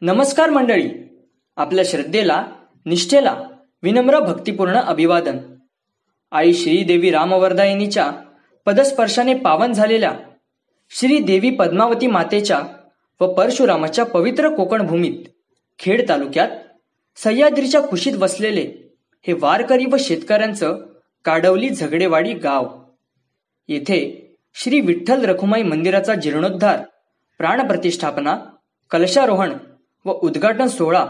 नमस्कार मंडळी, आपल्या श्रद्धेला, निष्ठेला विनम्र भक्तिपूर्ण अभिवादन. आई श्रीदेवी रामवर्धायिनीच्या पदस्पर्शाने पावन झालेल्या श्री देवी पद्मावती मातेच्या व परशुरामाच्या पवित्र कोकण भूमीत खेड तालुक्यात सह्याद्रीच्या कुशीत वसलेले हे वारकरी व शेतकऱ्यांचं काडवली झगडेवाडी गाव. येथे श्री विठ्ठल रखुमाई मंदिराचा जीर्णोद्धार, प्राणप्रतिष्ठापना, कलशारोहण व उद्घाटन सोहळा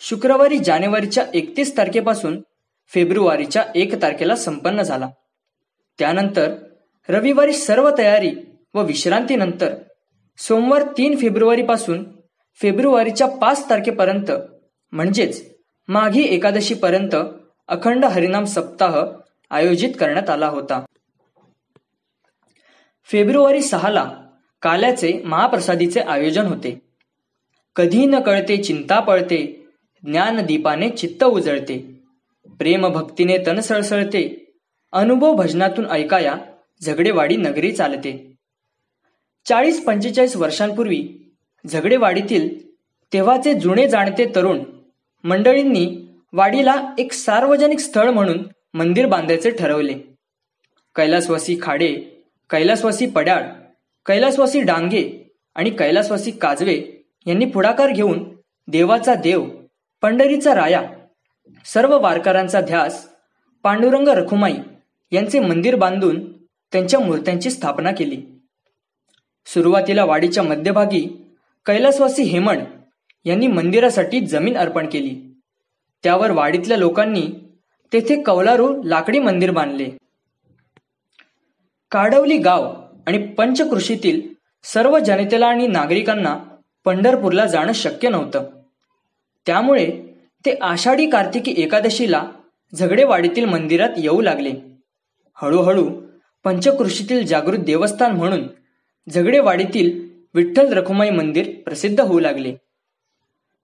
शुक्रवारी जानेवारीच्या 31 तारखेपासून फेब्रुवारीच्या 1 तारखेला संपन्न झाला. त्यानंतर रविवारी सर्व तयारी व विश्रांतीनंतर सोमवार 3 फेब्रुवारीपासून फेब्रुवारीच्या 5 तारखेपर्यंत म्हणजेच माघी एकादशीपर्यंत अखंड हरिनाम सप्ताह आयोजित करण्यात आला होता. फेब्रुवारी 6ला काल्याचे महाप्रसादीचे आयोजन होते. कधी न कळते चिंता पळते, ज्ञानदीपाने चित्त उजळते, प्रेम भक्तीने तन सळसळते, अनुभव भजनातून ऐकाया झगडेवाडी नगरी चालते. 40-45 वर्षांपूर्वी झगडेवाडीतील तेव्हाचे जुने जाणते तरुण मंडळींनी वाडीला एक सार्वजनिक स्थळ म्हणून मंदिर बांधायचे ठरवले. कैलासवासी खाडे, कैलासवासी पड्याळ, कैलासवासी डांगे आणि कैलासवासी काजवे यांनी पुढाकार घेऊन देवाचा देव, पंढरीचा राया, सर्व वारकऱ्यांचा ध्यास पांडुरंग रखुमाई यांचे मंदिर बांधून त्यांच्या मूर्त्यांची स्थापना केली. सुरुवातीला वाडीच्या मध्यभागी कैलासवासी हेमंड यांनी मंदिरासाठी जमीन अर्पण केली. त्यावर वाडीतल्या लोकांनी तेथे कौलारू लाकडी मंदिर बांधले. काडवली गाव आणि पंचकृषीतील सर्व जनतेला आणि नागरिकांना पंढरपूरला जाणं शक्य नव्हतं. त्यामुळे ते आषाढी कार्तिकी एकादशीला झगडेवाडीतील मंदिरात येऊ लागले. हळूहळू पंचकृषीतील जागृत देवस्थान म्हणून झगडेवाडीतील विठ्ठल रखुमाई मंदिर प्रसिद्ध होऊ लागले.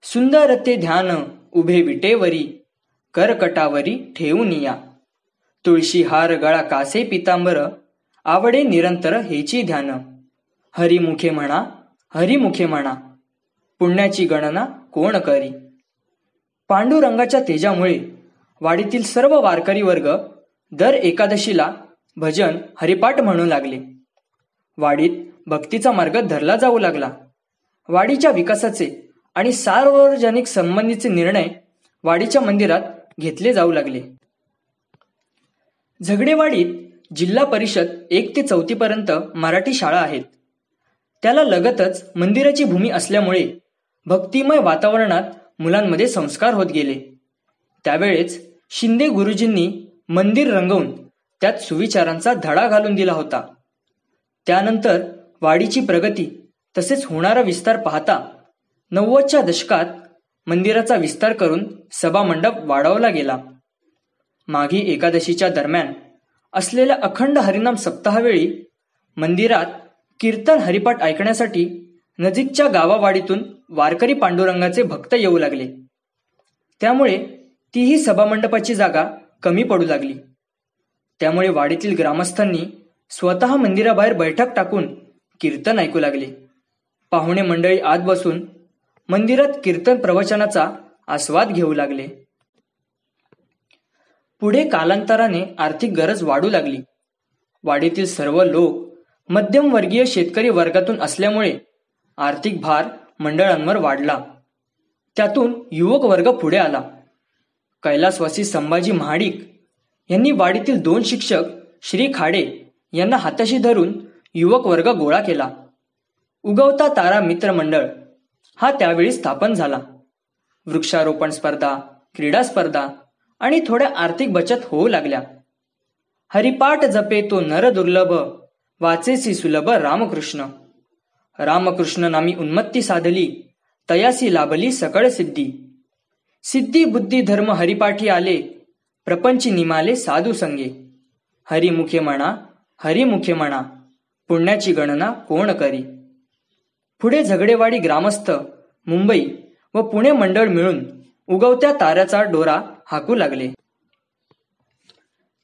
सुंदर ते ध्यान उभे विटेवरी, करकटावरी ठेवूनिया, तुळशी हार गळा कासे पितांबर, आवडे निरंतर हेची ध्यान, हरिमुखे म्हणा, हरिमुखे म्हणा, पुण्याची गणना कोण करी. पांडुरंगाच्या तेजामुळे वाडीतील सर्व वारकरी वर्ग दर एकादशीला भजन, हरिपाठ म्हणू लागले. वाडीत भक्तीचा मार्ग धरला जाऊ लागला. वाडीच्या विकासाचे आणि सार्वजनिक संबंधीचे निर्णय वाडीच्या मंदिरात घेतले जाऊ लागले. झगडेवाडीत जिल्हा परिषद 1 ते 4 पर्यंत मराठी शाळा आहेत. त्याला लगतच मंदिराची भूमी असल्यामुळे भक्तिमय वातावरणात मुलांमध्ये संस्कार होत गेले. त्यावेळेस शिंदे गुरुजींनी मंदिर रंगवून त्यात सुविचारांचा धडा घालून दिला होता. त्यानंतर वाडीची प्रगती तसेच होणारा विस्तार पाहता 90च्या दशकात मंदिराचा विस्तार करून सभामंडप वाढवला गेला. माघी एकादशीच्या दरम्यान असलेल्या अखंड हरिनाम सप्ताहावेळी मंदिरात कीर्तन, हरिपाठ ऐकण्यासाठी नजीकच्या गावावाडीतून वारकरी पांडुरंगाचे भक्त येऊ लागले. त्यामुळे तीही सभामंडपाची जागा कमी पडू लागली. त्यामुळे वाडीतील ग्रामस्थांनी स्वतः मंदिराबाहेर बैठक टाकून कीर्तन ऐकू लागले. पाहुणे मंडळी आत बसून मंदिरात कीर्तन प्रवचनाचा आस्वाद घेऊ लागले. पुढे कालांतराने आर्थिक गरज वाढू लागली. वाडीतील सर्व लोक मध्यमवर्गीय शेतकरी वर्गातून असल्यामुळे आर्थिक भार मंडळांवर वाढला. त्यातून युवक वर्ग पुढे आला. कैलासवासी संभाजी महाडिक यांनी वाडीतील 2 शिक्षक श्री खाडे यांना हाताशी धरून युवक वर्ग गोळा केला. उगवता तारा मित्र मंडळ हा त्यावेळी स्थापन झाला. वृक्षारोपण स्पर्धा, क्रीडा स्पर्धा आणि थोड्या आर्थिक बचत होऊ लागल्या. हरिपाठ जपे तो नर दुर्लभ, वाचेसी सुलभ रामकृष्ण, रामकृष्ण नामी उन्मत्ती साधली, तयासी लाभली सकळ सिद्धी, सिद्धी बुद्धी धर्म हरिपाठी आले, प्रपंची निमाले साधू संगे, हरिमुखे म्हणा, हरिमुखे म्हणा, पुण्याची गणना कोण करी. पुढे झगडेवाडी ग्रामस्थ, मुंबई व पुणे मंडळ मिळून उगवत्या ताऱ्याचा डोरा हाकू लागले.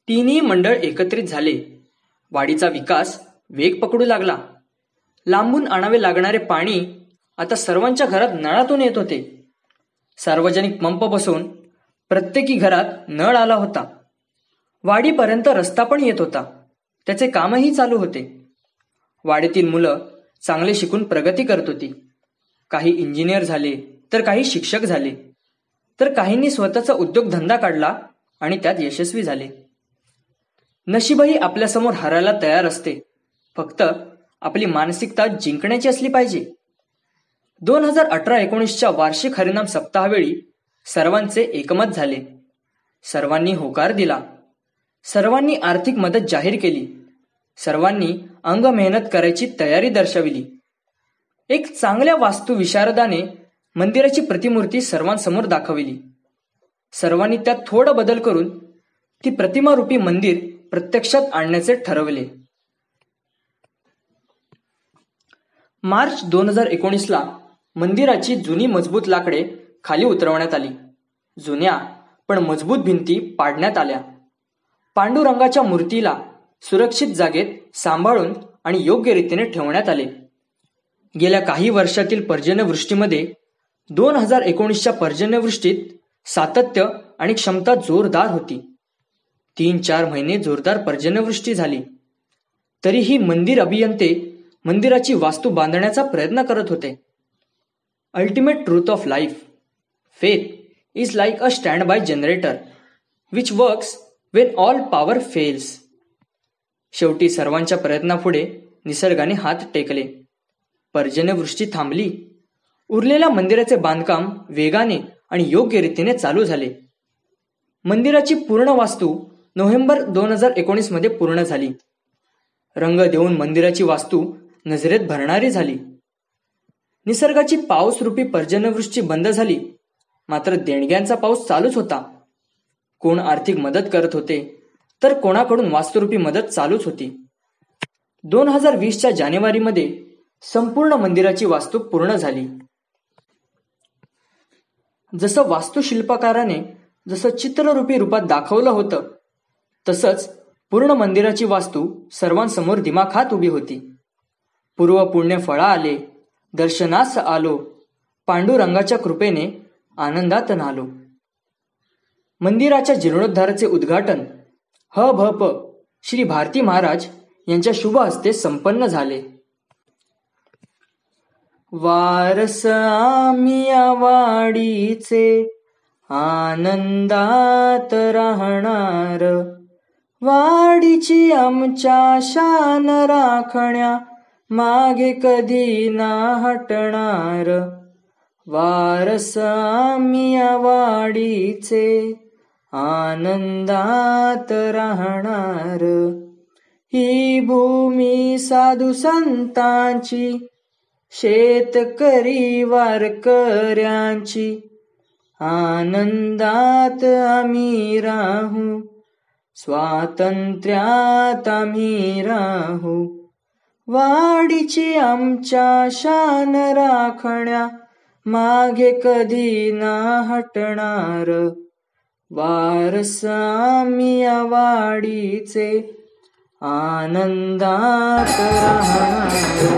तिन्ही मंडळ एकत्रित झाले. वाडीचा विकास वेग पकडू लागला. लांबून आणावे लागणारे पाणी आता सर्वांच्या घरात नळातून येत होते. सार्वजनिक पंप बसवून प्रत्येकी घरात नळ आला होता. वाडीपर्यंत रस्ता पण येत होता. त्याचे कामही चालू होते. वाडीतील मुलं चांगले शिकून प्रगती करत होती. काही इंजिनियर झाले, तर काही शिक्षक झाले, तर काहींनी स्वतःचा उद्योगधंदा काढला आणि त्यात यशस्वी झाले. नशीबही आपल्यासमोर हरायला तयार असते. फक्त आपली मानसिकता जिंकण्याची असली पाहिजे. 2018-19च्या वार्षिक हरिनाम सप्ताहावेळी सर्वांचे एकमत झाले. सर्वांनी होकार दिला. सर्वांनी आर्थिक मदत जाहीर केली. सर्वांनी अंग मेहनत करायची तयारी दर्शविली. एक चांगल्या वास्तू विशारदाने मंदिराची प्रतिमूर्ती सर्वांसमोर दाखविली. सर्वांनी त्यात थोडा बदल करून ती प्रतिमारूपी मंदिर प्रत्यक्षात आणण्याचे ठरवले. मार्च 2019ला मंदिराची जुनी मजबूत लाकडे खाली उतरवण्यात आली. जुन्या पण मजबूत भिंती पाडण्यात आल्या. पांडुरंगाच्या मूर्तीला सुरक्षित जागेत सांभाळून आणि योग्य रीतीने ठेवण्यात आले. गेल्या काही वर्षातील पर्जन्यवृष्टीमध्ये 2019च्या पर्जन्यवृष्टीत सातत्य आणि क्षमता जोरदार होती. 3-4 महिने जोरदार पर्जन्यवृष्टी झाली. तरीही मंदिर अभियंते मंदिराची वास्तू बांधण्याचा प्रयत्न करत होते. Ultimate truth of life, faith is like a stand by generator which works Wien all power fails. शेवटी सर्वांच्या प्रयत्नापुढे निसर्गाने हात टेकले. पर्जन्यवृष्टी थांबली. उरलेल्या मंदिराचे बांधकाम वेगाने आणि योग्य रीतीने चालू झाले. मंदिराची पूर्ण वास्तू नोव्हेंबर 2019 मध्ये पूर्ण झाली. रंग देऊन मंदिराची वास्तू नजरेत भरणारी झाली. निसर्गाची पाऊसरूपी पर्जन्यवृष्टी बंद झाली. मात्र देणग्यांचा पाऊस चालूच होता. कोण आर्थिक मदत करत होते, तर कोणाकडून वास्तुरूपी मदत चालूच होती. 2020च्या जानेवारीमध्ये संपूर्ण मंदिराची वास्तू पूर्ण झाली. जसं वास्तुशिल्पकाराने जसं चित्ररूपी रूपात दाखवलं होतं, तसंच पूर्ण मंदिराची वास्तू सर्वांसमोर दिमाखात उभी होती. पूर्व पुण्य फळा आले, दर्शनास आलो, पांडुरंगाच्या कृपेने आनंदात नालो. मंदिराच्या जीर्णोद्धाराचे उद्घाटन ह.भ.प. श्री भारती महाराज यांच्या शुभ हस्ते संपन्न झाले. वारस आम्ही या वाडीचे आनंदात राहणार, वाडीची आमच्या शान राखण्या मागे कधी ना हटणार. वारस आम्ही या वाडीचे आनंदात राहणार. ही भूमी साधू संतांची, शेतकरी वारकऱ्यांची, आनंदात आम्ही राहू, स्वातंत्र्यात आम्ही राहू. वाडीची आमच्या शान राखण्या मागे कधी ना हटणार. वारस आम्ही या वाडीचे आनंदात राहणार.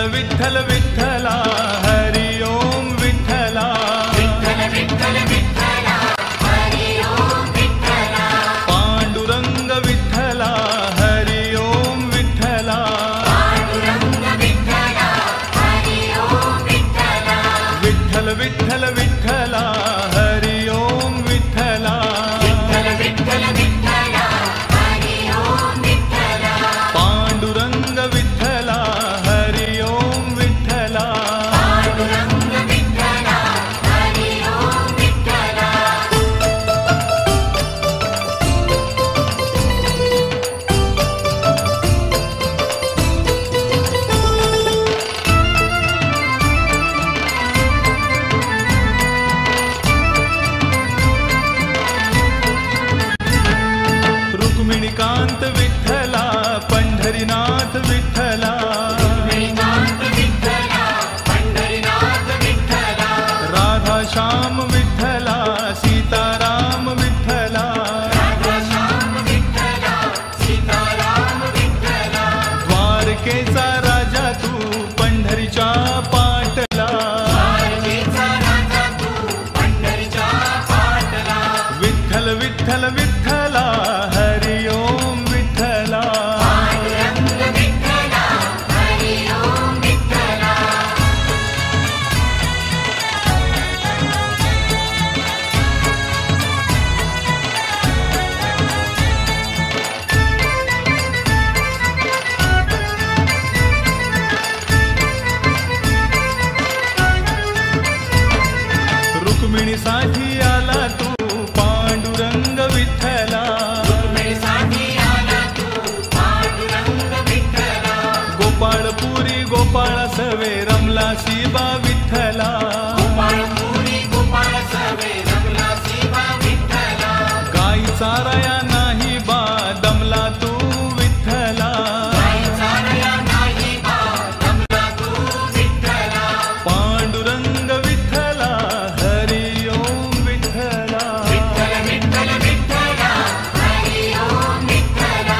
विठ्ठल विठ्ठल विठ्ठला हरि ओम विठ्ठला विठ्ठल विठ्ठल विठ्ठला हरि ओम विठ्ठला पांडुरंग विठ्ठला हरि ओम विठ्ठला पांडुरंग विठ्ठला हरि ओम विठ्ठला विठ्ठल विठ्ठल विठ्ठला हरि ओम विठ्ठला विठ्ठल विठ्ठल विठ्ठला हरि ओम विठ्ठला पांडुरंग विठ्ठला हरि ओम विठ्ठला पांडुरंग विठ्ठला हरि ओम विठ्ठला रुक्मिणीकांत विठ्ठला पंढरीनाथ विठ्ठला विठ्ठलानाथ विठ्ठला पंढरीनाथ विठ्ठला राधा श्याम विठ्ठला सीताराम विठ्ठला राधाश्याम विठ्ठला सीताराम विठ्ठला द्वारकेचा राजा तू पंढरीच्या पाटला द्वारकेचा राजा तू पंढरीच्या पाटला विठ्ठल विठ्ठल विठ्ठला हरि ओम विठ्ठला पांडुरंग विठ्ठला हरि ओम विठ्ठला रुक्मिणीसाठी आला तू पांडुरंग विठ्ठला रुक्मिणीसाठी आला तू पांडुरंग विठ्ठला गोपाळपुरी गोपाळ सवे रमला शिबा विठ्ठला गोपाळपुरी गोपाळ सवे रमला शिवा विठ्ठला गाई चाराया नाही बा दमला तू विठ्ठला गाई चारया नाही बा रमला तू विठ्ठला पांडुरंग विठ्ठला हरि ओम विठ्ठला विठ्ठल विठ्ठल विठ्ठला हरि ओम विठ्ठला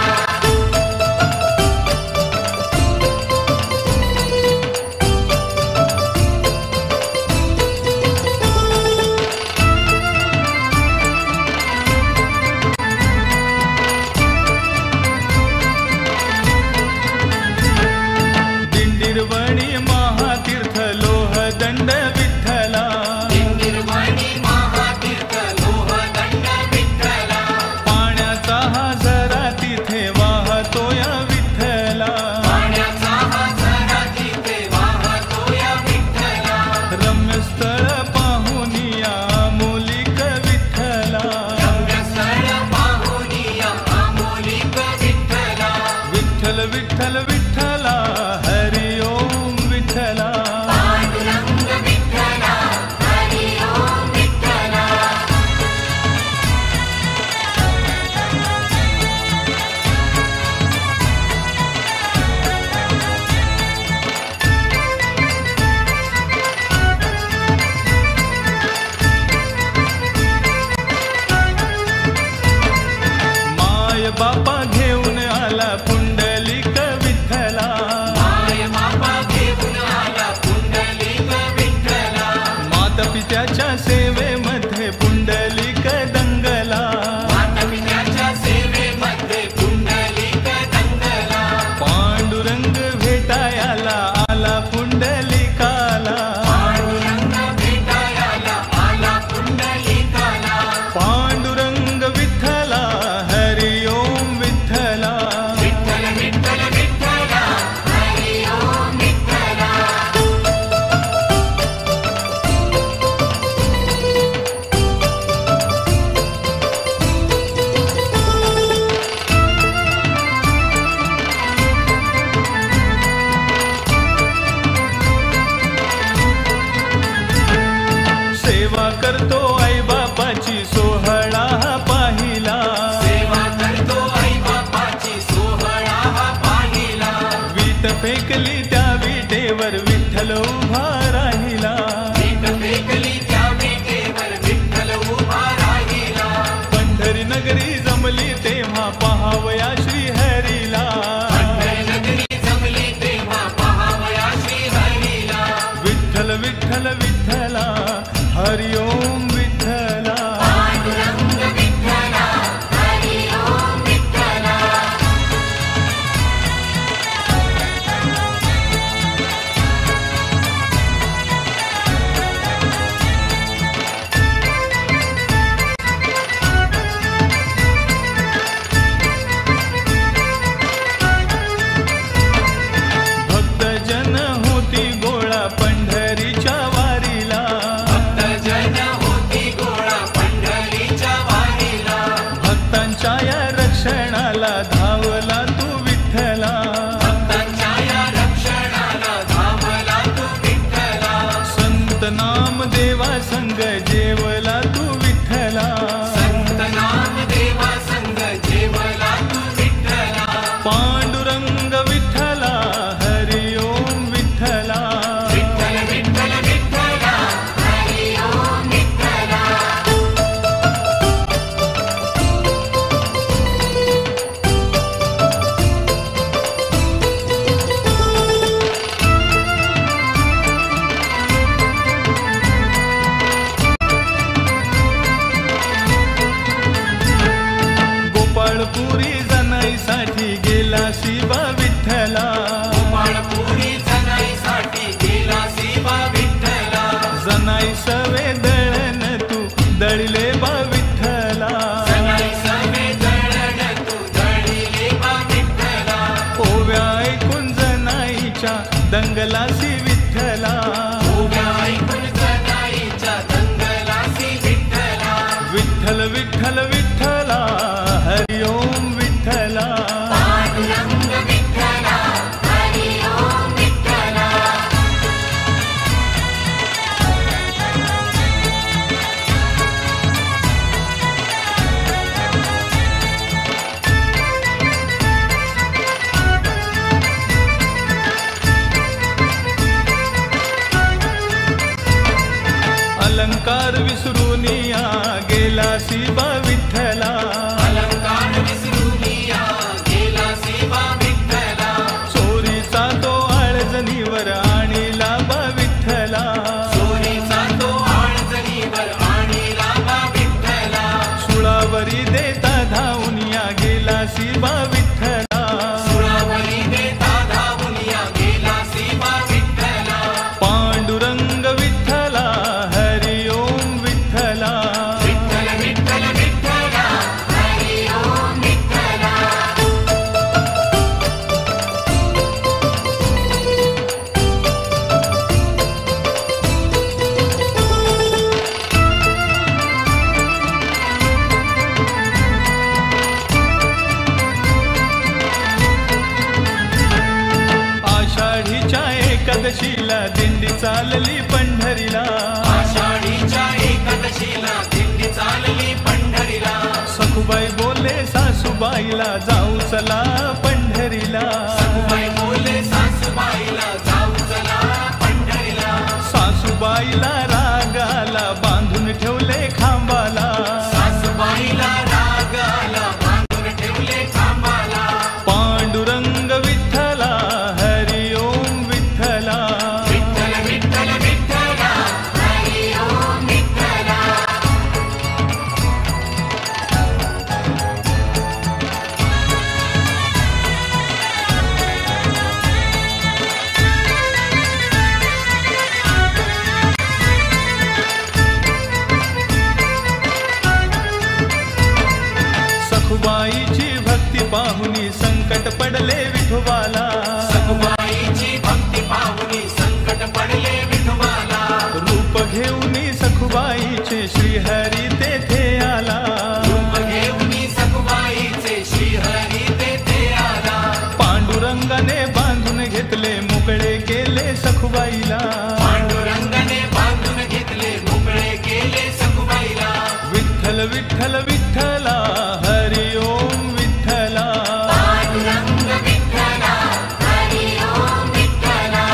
दिंडीरवणी महातीर्थ लोहदंड विठ्ठला दिंडीरवाणी महातीर्थ लोहदंड विठ्ठला पाण्याचा हा झरा तिथे वाहतोय विठ्ठला पाण्याचा हा झरा तिथे वाहतोया विठ्ठला रम्यस्थळ पाहुनिया मोलिक विठ्ठला रम्यस्थळ पाहुनिया आमोलिक विठ्ठला विठ्ठल विठ्ठल विठ्ठला हरि ओम विठ्ठला पांडुरंग विठ्ठला हरि ओम विठ्ठला माय बापा घेऊन आला पुंडलिक विठ्ठला माय बापा घेऊन आला पुंडलिक विठ्ठला माता पित्याच्या सेवेमध्ये पुंडलिक दंगला मातापित्याच्या सेवेमध्ये पुंडलिक दंगला पांडुरंग भेटायला आला पुंडलिकाला पांडुरंग भेटायला आला पुंडलिकाला पांडुरंग विठ्ठला हरि ओम विठ्ठला विठ्ठल विठ्ठल विठ्ठला हरि ओम विठ्ठला गेला शिवा विठ्ठला. गोपाळपुरी जनाईसाठी गेला शिवा विठ्ठला. जनाई सवे दळण तू दळले बा विठ्ठला. जनाई सवे दळण तू दळिले बा विठ्ठला. ओव्या ऐकून जनाईच्या दंगलासी विठ्ठला. उभ्या ऐकून जनाईच्या दंगलासी विठ्ठला. विठ्ठल विठ्ठल विठ्ठला हरि ओम विठ्ठला. पांडुरंग विठ्ठला हरि ओम विठ्ठला. अलंकार विसरून या गेला शिवा विठ्ठला. अलंकार विसरून या गेला शिवा विठ्ठला. चोरीचा तो आळजणीवर आणीला बा विठ्ठला. चोरीचा तो आळजणीवर आणीला बा विठ्ठला. सुळावरी देता धावून या गेला शिवा विठ्ठला. सुळावरी देता धावून या गेला शिवा विठ्ठला. पांडुरंग विठ्ठला हरि ओम विठ्ठला. विठ्ठल विठ्ठल विठ्ठला हरि ओम विठ्ठला. आषाढीच्या एकादशीला दिंडी चालली पंढरीला. आषाढीच्या एकादशीला दिंडी चालली पंढरीला. सखुबाई बोले सासूबाईला जाऊ चला पंढरीला. सखुबाई बोले सासूबाईला जाऊ चला पंढरीला. सासूबाईला रागाला बांधून ठेवले खांबाला. सासूबाईला रागाला बांधून ठेवले खांबाला. पांडुरंग विठ्ठला हरि ओम विठ्ठला. विठ्ठल विठ्ठल विठ्ठला हरि ओम विठ्ठला. सखुबाईची भक्ती पाहुनी संकट पडले विठोबाला. सखुबाईची भक्ती पाहुनी संकट पडले विठोबाला. रूप घेऊनी सखुबाईचे श्रीहरी तेथे आला. रूप घेऊनी सखुबाईचे श्रीहरी तेथे आला. पांडुरंगाने बांधून घेतले मोकळे केले सखुबाईला. पांडुरंगाने बांधून घेतले मोकळे केले सखुबाईला. विठ्ठल विठ्ठल विठ्ठला हरि ओम विठ्ठला. पांडुरंग विठ्ठला हरि ओम विठ्ठला.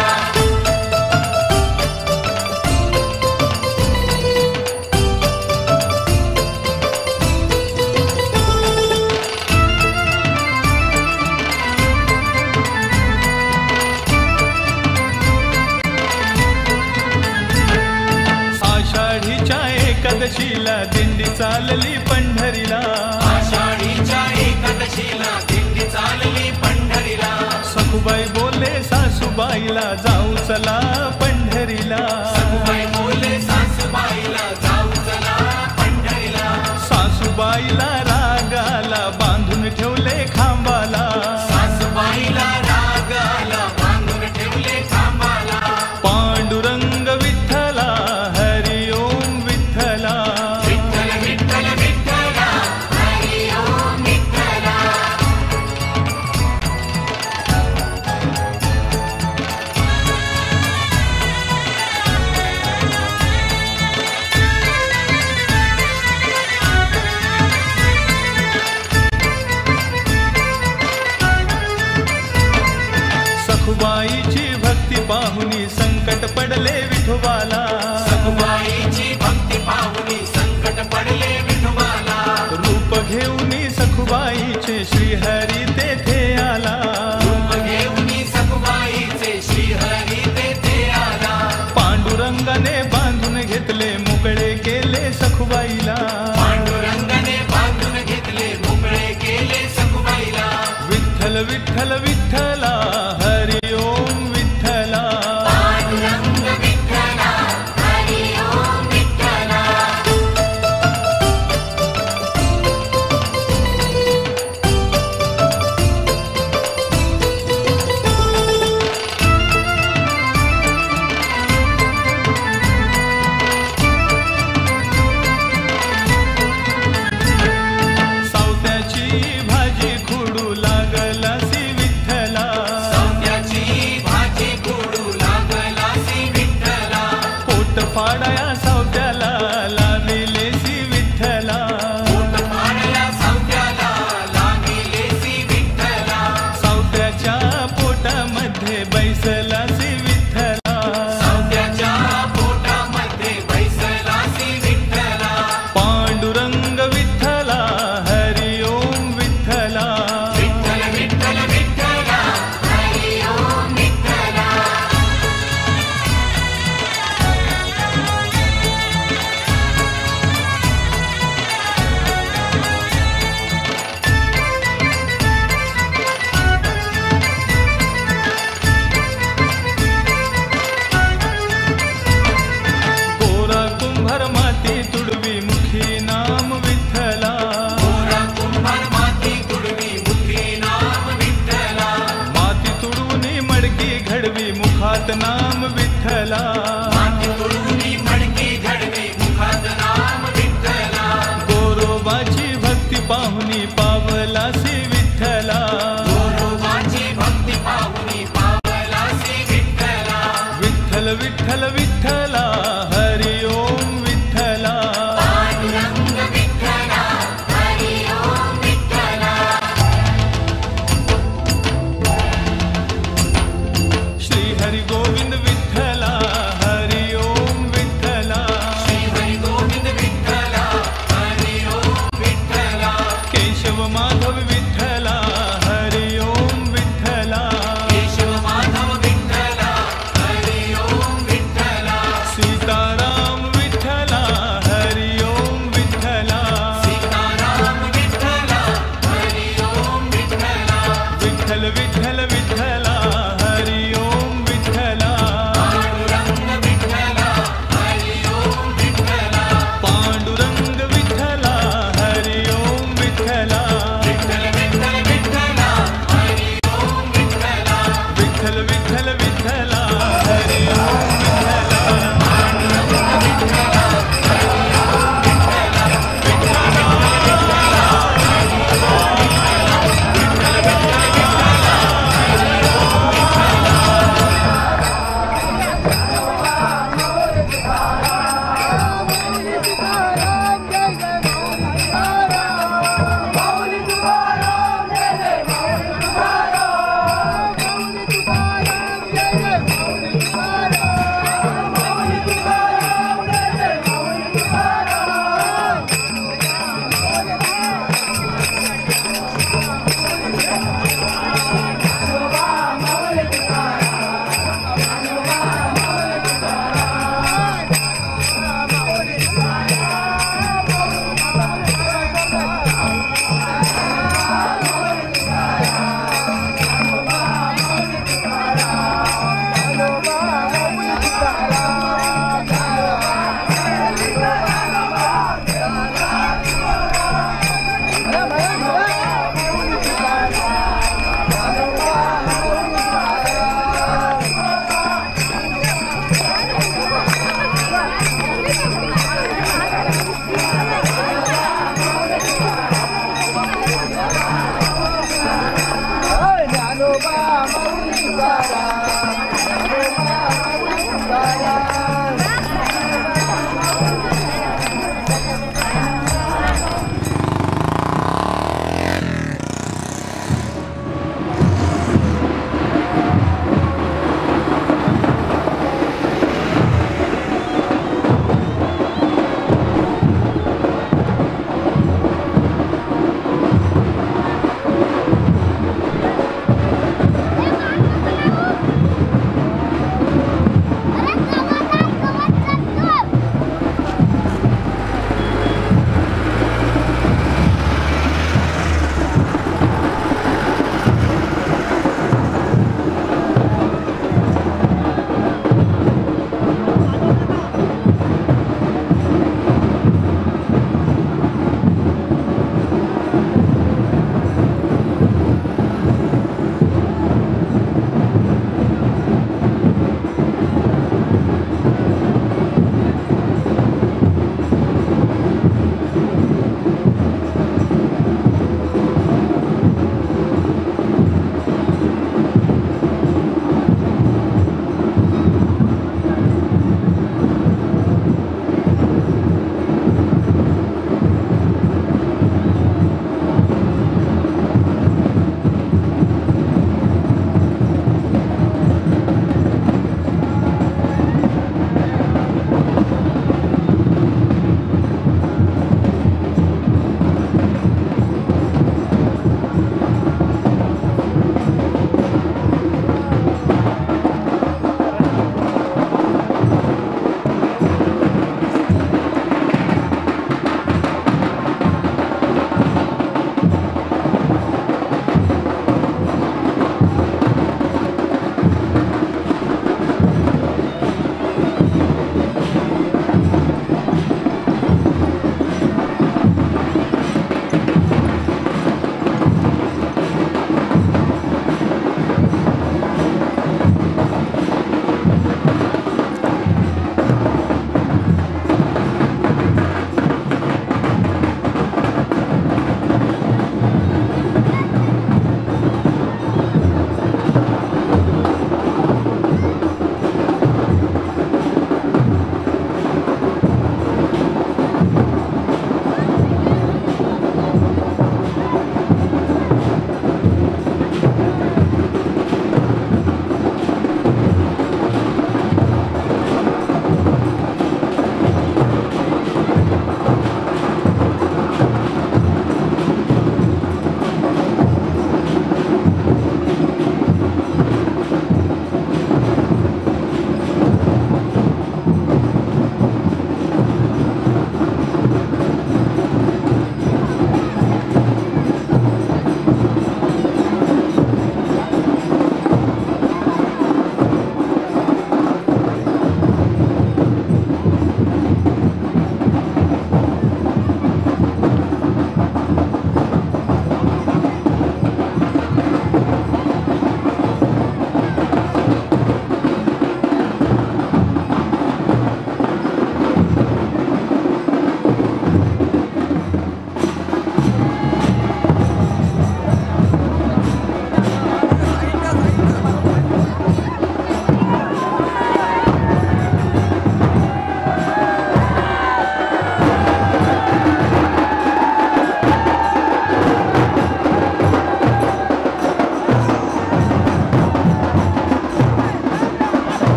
आषाढीच्या एकादशीला दिंडी चालली पंढरीला. आषाढीच्या एकादशीला दिंडी चालली पंढरीला. सखुबाई बोले सासूबाईला जाऊ चला पंढरीला. सखुबाई बोले सासूबाईला जाऊ चला पंढरीला. सासूबाईला रागाला बांधून ठेवले खांबाला. सासूबाईला रागाला बांधून ठेवले खांबाला. पांडुरंग विठ्ठला हरि ओम विठ्ठला. विठ्ठल विठ्ठल विठ्ठला हरि ओम विठ्ठला. सखुबाईची भक्ती पाहुनी संकट पडले विठोबाला. सखुबाईची भक्ती पाहुनी संकट पडले विठोबाला. रूप घेऊनी सखुबाईचे श्रीहरी तेथे आला. रूप घेऊनी सखुबाईचे श्रीहरी तेथे आला. पांडुरंगाने बांधून घेतले मोकळे केले सखुबाईला. पांडुरंगाने बांधून घेतले मोकळे केले सखुबाईला. विठ्ठल विठ्ठल विठ्ठल विठ्ठला हरि ओम विठ्ठला पांडुरंग विठ्ठला हरि ओम विठ्ठला सावत्याची भाजी खुडू लागलासी विठ्ठला सौंद्याची भाजी कोडू लागलासी विठ्ठला पोट फाडाया सावत्याला लाविलेसी विठ्ठला पोट पाडया सौंद्याला लागिलेसी विठ्ठला सावत्याच्या पोटामध्ये बैसलासी विठ्ठला सौंद्याच्या पोटामध्ये बैसलासी विठ्ठला पांडुरंग विठ्ठला हरि ओम विठ्ठला विठ्ठल विठ्ठल विठ्ठला हरि ओम विठ्ठला गोरा कुंभार माती तुडवी मुखी नाम विठ्ठला गोरा कुंभार माती तुडवी मुखी नाम विठ्ठला माती तुडवून मडकी घडवी मुखात नाम विठ्ठला माती तुडवून मडकी घडवी मुखात नाम विठ्ठला गोरोबाची भक्ती पाहुनी पावलासी विठ्ठला गोरोबाची भक्ती पाहुनी पावलासी विठ्ठला विठ्ठल विठ्ठल विठ्ठला हरि ओम विठ्ठला पांडुरंग विठ्ठला हरि ओम विठ्ठला श्री हरि गोविंद विठ्ठला हरि ओम विठ्ठला श्री हरी गोविंद विठ्ठला हरि ओम विठ्ठला केशव माधव विठ्ठला हरि ओम विठ्ठला केशव माधव विठ्ठला हरि ओम विठ्ठला सीताराम विठ्ठला हरि ओम विठ्ठला सीताराम विठ्ठला हरि ओम विठ्ठला विठ्ठल विठ्ठल विठ्ठला हरि ओम विठ्ठला पांडुरंग विठ्ठला हरि ओम विठ्ठला पांडुरंग विठ्ठला हरि ओम विठ्ठला विठ्ठल विठ्ठल विठ्ठला हरि ओम विठ्ठला विठ्ठल विठ्ठल विठ्ठला हरि ओम विठ्ठला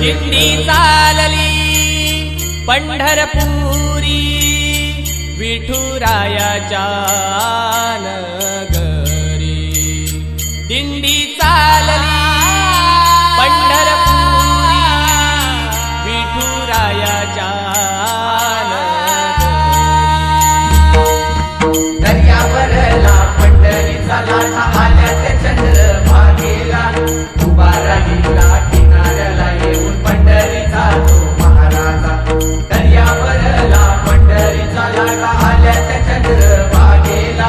दिंडी चालली पंढरपुरी विठुरायाच्या नगरी. दिंडी चालली पंढरपुरी विठुरायाच्या दर्यावरला पंढरीचा लाटा आल्या त्या चंद्रभागेला उभा राहिला किनाऱ्याला येऊन पंढरीचा तो महाराजा. दर्यावरला पंढरीचा लाटा आल्या त्या चंद्रभागेला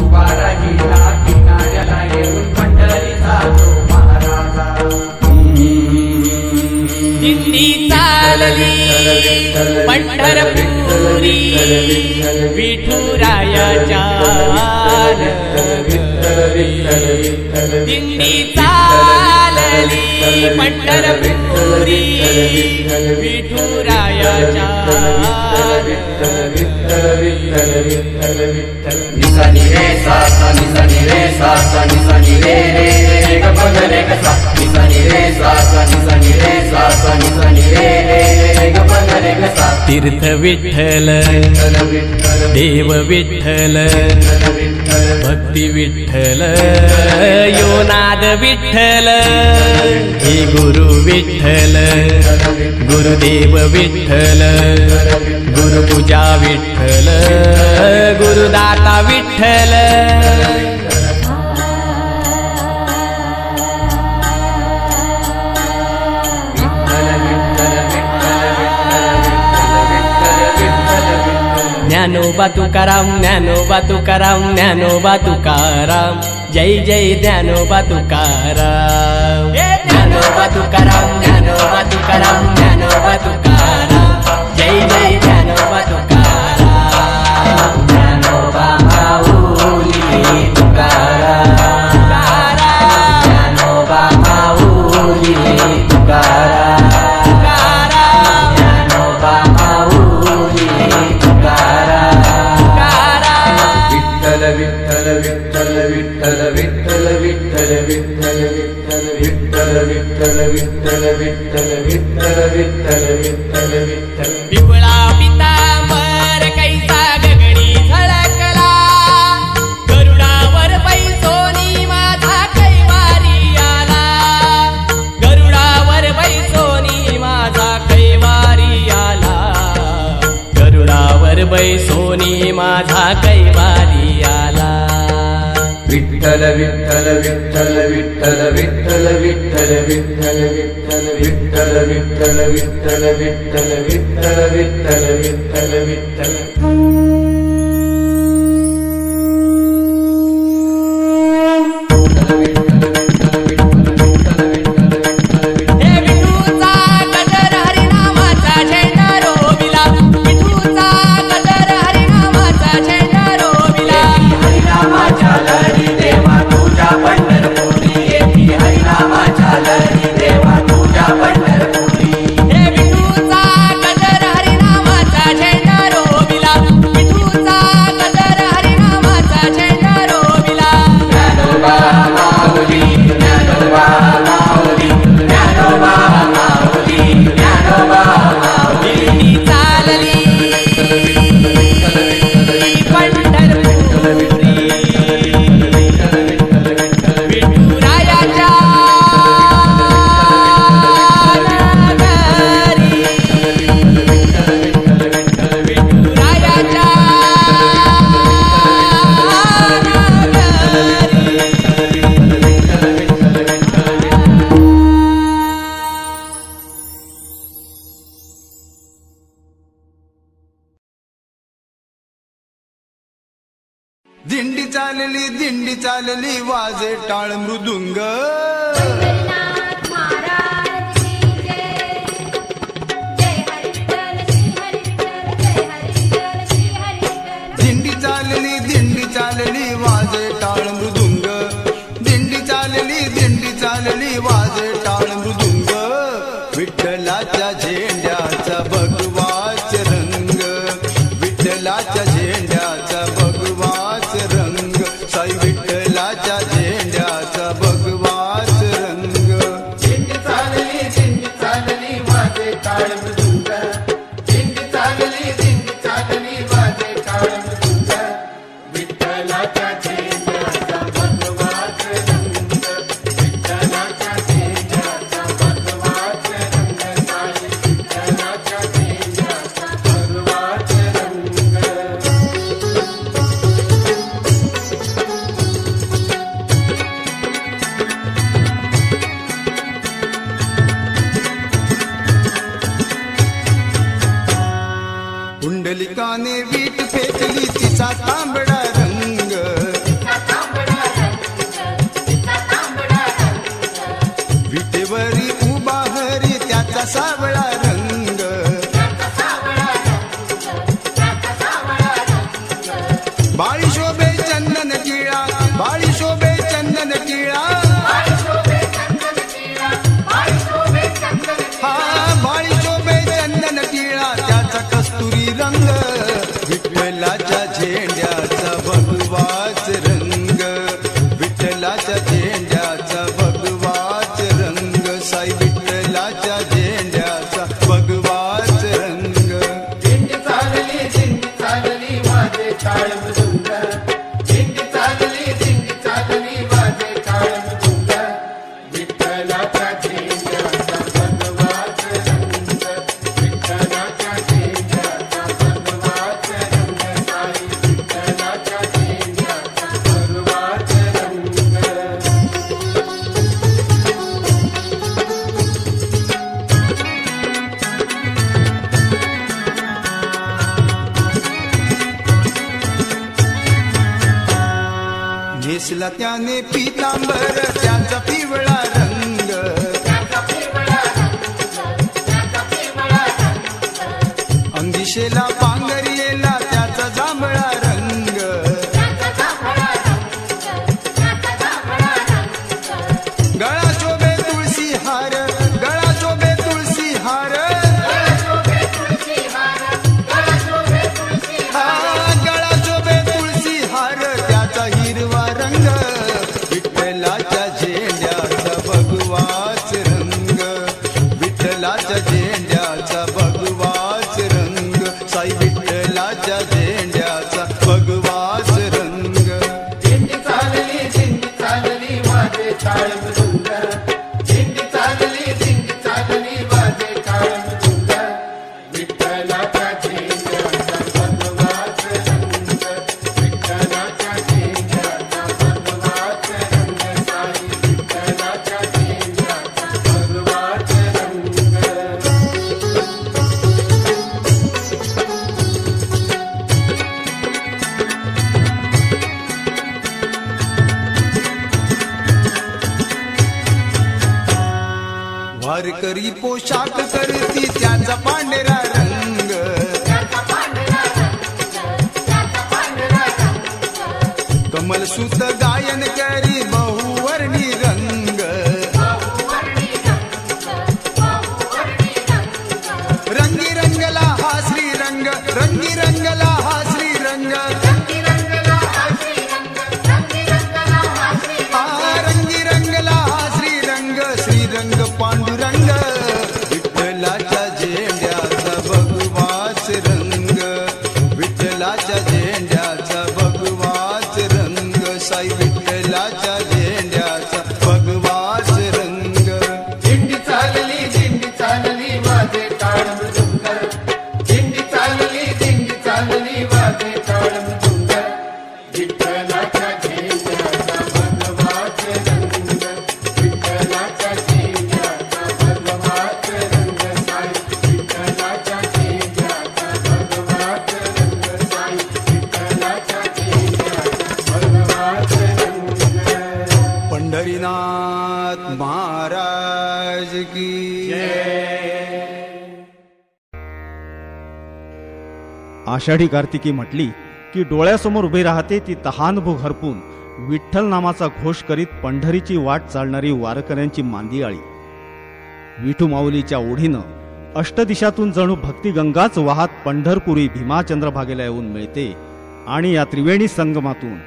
उभा राहिला किनाऱ्याला येऊन पंढरीचा तो महाराजा. दिंडी चालली पंढरपुरी विठुरायाच्या नगरी. दिंडी चालली पंढरपुरी विठुरायाच्या निसानी रे सा सा निसानी रे सा सा निसानी रे रे रे ग प ग रे ग सा. निसानी रे सा सा निसानी रे सा सा निसानी रे रे रे ग प ग रे ग सा. तीर्थ विठ्ठल देव विठ्ठल भक्ती विठ्ठल योनाद विठ्ठल. हे गुरु विठ्ठल गुरुदेव विठ्ठल गुरुपूजा विठ्ठल गुरुदाता विठ्ठल. ज्ञानोबा तुकाराम ज्ञानोबा तुकाराम ज्ञानोबा तुकाराम जय जय ज्ञानोबा तुकाराम. ज्ञानोबा तुकाराम ज्ञानोबा तुकाराम ज्ञानोबा तुकाराम जय जय ज्ञानोबा तुकाराम. ज्ञानोबा माऊली तुकाराम. ज्ञानोबा माऊली तुकाराम. ज्ञानोबा माऊली तुकाराम. विठ्ठल विठ्ठल विठ्ठल विठ्ठल विठ्ठल विठ्ठल विठ्ठल विठ्ठल विठ्ठल विठ्ठल विठ्ठल विठ्ठल विठ्ठल विठ्ठल विठ्ठल. पिवळा पितांबर कैसा गगनी झळकला गरुडावर बैसोनी माझा कैवारी आला. गरुडावर बैसोनी माझा कैवारी आला. गरुडावर बैसोनी माझा कैवारी आला. विठ्ठल विठ्ठल विठ्ठल विठ्ठल विठ्ठल विठ्ठल विठ्ठल विठ्ठल विठ्ठल विठ्ठल विठ्ठल विठ्ठल विठ्ठल विठ्ठल विठ्ठल हे विठूचा गजर हरिनामाचा झेंडा रोविला. विठूचा गजर हरिनामाचा झेंडा रोविला. हरिनामाच्या लहरी देवा तुझ्या पंढरपुरी येती. हरिनामाच्या लहरी देवा तुझ्या पंढरपुरी. हे विठूचा गजर हरिनामाचा झेंडा रोविला. दिंडी चालली वाजे टाळ मृदुंग पंढरीनाथ महाराज की जय. जय हरी विठ्ठल श्री हरी विठ्ठल, जय हरी विठ्ठल श्री हरी विठ्ठल. दिंडी चालली वाजे टाळ मृदुंग दिंडी चालली वाजे टाळ मृदुंग विठ्ठलाच्या झेंड्याचा भगवाच रंग विठ्ठलाच्या झेंड्याचा भगवाच रंग साई विठ्ठलाच्या झेंड्याचा भगवाच रंग. दिंडी चालली वाजे टाळ मृदुंग दिंडी चालली वाजे टाळ मृदुंग विठ्ठलाच्या झेंड्याचा भगवाच रंग विठ्ठलाच्या झेंड्याचा भगवाच रंग साई विठ्ठलाच्या झेंड्याचा भगवाच रंग. कुंडलिकाने वीट फेकली तिचा तांबडा रंग विटेवरी उभा हरी त्याचा सावळा रंग बाळी शोभे चंदन टिळा बाळी शोभे चंदन टिळा हा बाळी शोभे चंदन टिळा त्याचा कस्तुरी रंग विठ्ठलाच्या झेंड्याचा भगवाच रंग विठ्ठलाच्या झेंड्याचा भगवाच रंग साई विठ्ठलाच्या झेंड्याचा भगवाच रंग. दिंडी चालली वाजे टाळ मृदुंग दिंडी चालली वाजे टाळ मृदुंग विठ्ठलाच्या झेंड्याचा भगवाच रंग विठ्ठलाच्या झेंड्याचा भगवाच रंग साई विठ्ठलाच्या झेंड्याचा भगवाच रंग. नेसला त्याने पितांबर त्याचा पिवळा रंग अंगिशेला पांघरियेला त्याचा जांभळा रंग गळा शोभे तुळशी हार गळा शोभे तुळशी हार हा गळा शोभे तुळशी हार त्याचा हिरवा रंग विठ्ठलाच्या झेंड्याचा भगवाच रंग विठ्ठलाच्या झेंड्याचा भगवाच रंग साई विठ्ठलाच्या झेंड्याचा भगवाच रंग. दिंडी चालली वाजे टाळ मृदुंग दिंडी चालली वाजे टाळ मृदुंग विठ्ठलाच्या झेंड्याचा भगवाच रंग विठ्ठलाच्या झेंड्याचा भगवाच रंग साई विठ्ठलाच्या झेंड्याचा भगवाच रंग. वारकरी पोशाख करती त्याचा पांढरा रंग कमलसूत गायन करी बहुवर्णी रंग रंगी रंगला हा श्रीरंग रंगी रंगला हा श्रीरंग रंगी रंगला हा श्रीरंग श्रीरंग पांडुरंग विठ्ठलाच्या झेंड्याचा भगवाच रंग विठ्ठलाच्या झेंड्याचा भगवाच रंग साई विठ्ठलाच्या झेंड्याचा भगवाच रंग. दिंडी चालली वाजे टाळ मृदुंग आषाढी कार्तिकी म्हटली की डोळ्यासमोर उभी राहते ती तहानभूक हरपून विठ्ठल नामाचा घोष करीत पंढरीची वाट चालणारी वारकऱ्यांची मांदियाळी. विठू माऊलीच्या ओढीनं अष्टदिशातून जणू भक्तिगंगाच वाहत पंढरपुरी भीमाचंद्रभागेला येऊन मिळते आणि या त्रिवेणी संगमातून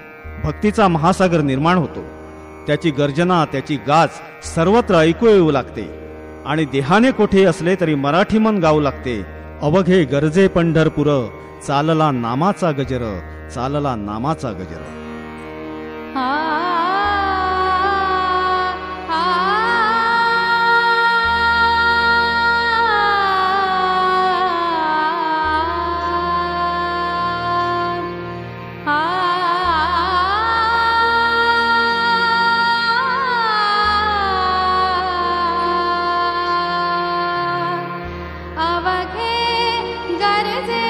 भक्तीचा महासागर निर्माण होतो. त्याची गर्जना, त्याची गाज सर्वत्र ऐकू येऊ लागते आणि देहाने कोठे असले तरी मराठी मन गाऊ लागते. अवघे गरजे पंढरपुर, चालला नामाचा गजर, चालला नामाचा गजर. अवघे गरजे